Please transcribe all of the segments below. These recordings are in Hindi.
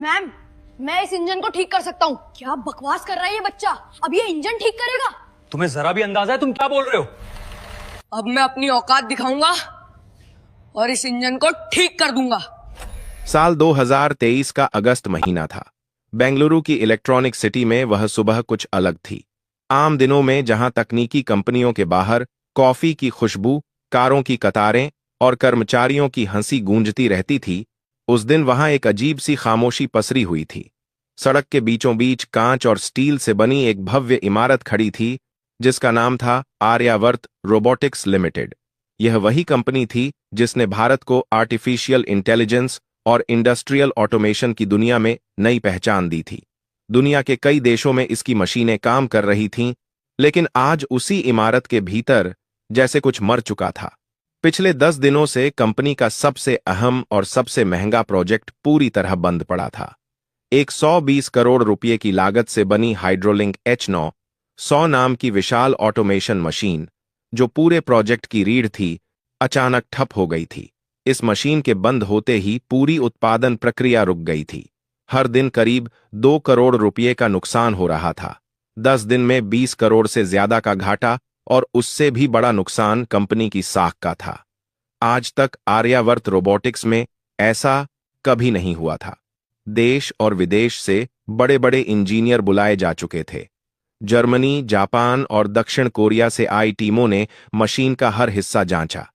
मैम, मैं इस इंजन को ठीक कर सकता हूँ। क्या बकवास कर रहा है ये बच्चा? अब ये इंजन ठीक करेगा? तुम्हें जरा भी अंदाजा है तुम क्या बोल रहे हो? अब मैं अपनी औकात दिखाऊंगा और इस इंजन को ठीक कर दूंगा। साल 2023 का अगस्त महीना था। बेंगलुरु की इलेक्ट्रॉनिक सिटी में वह सुबह कुछ अलग थी। आम दिनों में जहां तकनीकी कंपनियों के बाहर कॉफी की खुशबू, कारों की कतारें और कर्मचारियों की हंसी गूंजती रहती थी, उस दिन वहां एक अजीब सी खामोशी पसरी हुई थी। सड़क के बीचों बीच कांच और स्टील से बनी एक भव्य इमारत खड़ी थी, जिसका नाम था आर्यावर्त रोबोटिक्स लिमिटेड। यह वही कंपनी थी जिसने भारत को आर्टिफिशियल इंटेलिजेंस और इंडस्ट्रियल ऑटोमेशन की दुनिया में नई पहचान दी थी। दुनिया के कई देशों में इसकी मशीनें काम कर रही थीं, लेकिन आज उसी इमारत के भीतर जैसे कुछ मर चुका था। पिछले 10 दिनों से कंपनी का सबसे अहम और सबसे महंगा प्रोजेक्ट पूरी तरह बंद पड़ा था। एक 120 करोड़ रुपए की लागत से बनी हाइड्रोलिंक H9 100 नाम की विशाल ऑटोमेशन मशीन, जो पूरे प्रोजेक्ट की रीढ़ थी, अचानक ठप हो गई थी। इस मशीन के बंद होते ही पूरी उत्पादन प्रक्रिया रुक गई थी। हर दिन करीब 2 करोड़ रुपए का नुकसान हो रहा था। 10 दिन में 20 करोड़ से ज्यादा का घाटा, और उससे भी बड़ा नुकसान कंपनी की साख का था। आज तक आर्यावर्त रोबोटिक्स में ऐसा कभी नहीं हुआ था। देश और विदेश से बड़े बड़े इंजीनियर बुलाए जा चुके थे। जर्मनी, जापान और दक्षिण कोरिया से आई टीमों ने मशीन का हर हिस्सा जांचा।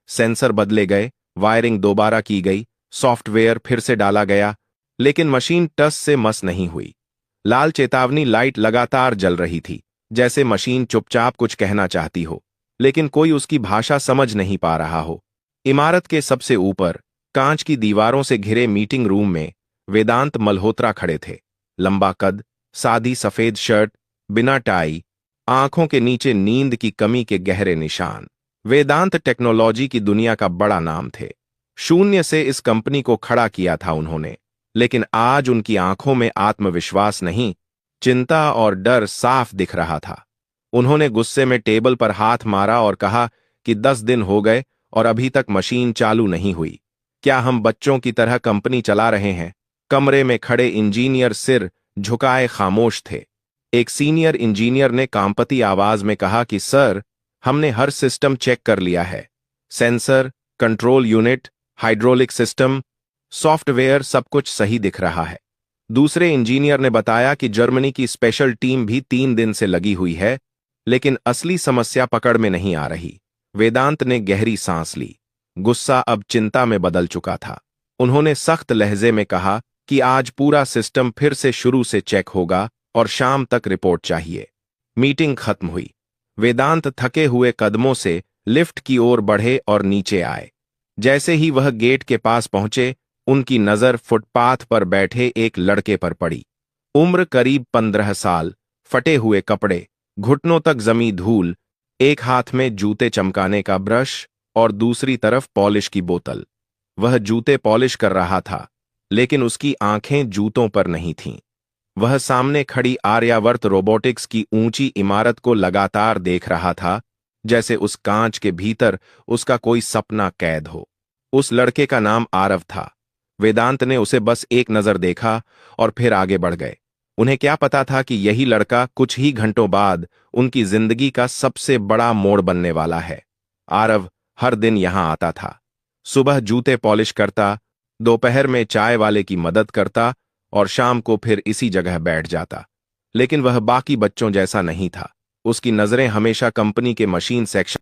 सेंसर बदले गए, वायरिंग दोबारा की गई, सॉफ्टवेयर फिर से डाला गया, लेकिन मशीन टस से मस नहीं हुई। लाल चेतावनी लाइट लगातार जल रही थी, जैसे मशीन चुपचाप कुछ कहना चाहती हो, लेकिन कोई उसकी भाषा समझ नहीं पा रहा हो। इमारत के सबसे ऊपर कांच की दीवारों से घिरे मीटिंग रूम में वेदांत मल्होत्रा खड़े थे। लंबा कद, सादी सफेद शर्ट, बिना टाई, आंखों के नीचे नींद की कमी के गहरे निशान। वेदांत टेक्नोलॉजी की दुनिया का बड़ा नाम थे। शून्य से इस कंपनी को खड़ा किया था उन्होंने, लेकिन आज उनकी आंखों में आत्मविश्वास नहीं, चिंता और डर साफ दिख रहा था। उन्होंने गुस्से में टेबल पर हाथ मारा और कहा कि 10 दिन हो गए और अभी तक मशीन चालू नहीं हुई। क्या हम बच्चों की तरह कंपनी चला रहे हैं? कमरे में खड़े इंजीनियर सिर झुकाए खामोश थे। एक सीनियर इंजीनियर ने कांपती आवाज में कहा कि सर, हमने हर सिस्टम चेक कर लिया है। Sensor, control unit, hydraulic system, software, सब कुछ सही दिख रहा है। दूसरे इंजीनियर ने बताया कि जर्मनी की स्पेशल टीम भी 3 दिन से लगी हुई है, लेकिन असली समस्या पकड़ में नहीं आ रही। वेदांत ने गहरी सांस ली। गुस्सा अब चिंता में बदल चुका था। उन्होंने सख्त लहजे में कहा कि आज पूरा सिस्टम फिर से शुरू से चेक होगा और शाम तक रिपोर्ट चाहिए। मीटिंग खत्म हुई। वेदांत थके हुए कदमों से लिफ्ट की ओर बढ़े और नीचे आए। जैसे ही वह गेट के पास पहुंचे, उनकी नजर फुटपाथ पर बैठे एक लड़के पर पड़ी। उम्र करीब 15 साल, फटे हुए कपड़े, घुटनों तक जमी धूल, एक हाथ में जूते चमकाने का ब्रश और दूसरी तरफ पॉलिश की बोतल। वह जूते पॉलिश कर रहा था, लेकिन उसकी आंखें जूतों पर नहीं थीं। वह सामने खड़ी आर्यावर्त रोबोटिक्स की ऊंची इमारत को लगातार देख रहा था, जैसे उस कांच के भीतर उसका कोई सपना कैद हो। उस लड़के का नाम आरव था। वेदांत ने उसे बस एक नजर देखा और फिर आगे बढ़ गए। उन्हें क्या पता था कि यही लड़का कुछ ही घंटों बाद उनकी जिंदगी का सबसे बड़ा मोड़ बनने वाला है। आरव हर दिन यहां आता था। सुबह जूते पॉलिश करता, दोपहर में चाय वाले की मदद करता और शाम को फिर इसी जगह बैठ जाता। लेकिन वह बाकी बच्चों जैसा नहीं था। उसकी नजरें हमेशा कंपनी के मशीन सेक्शन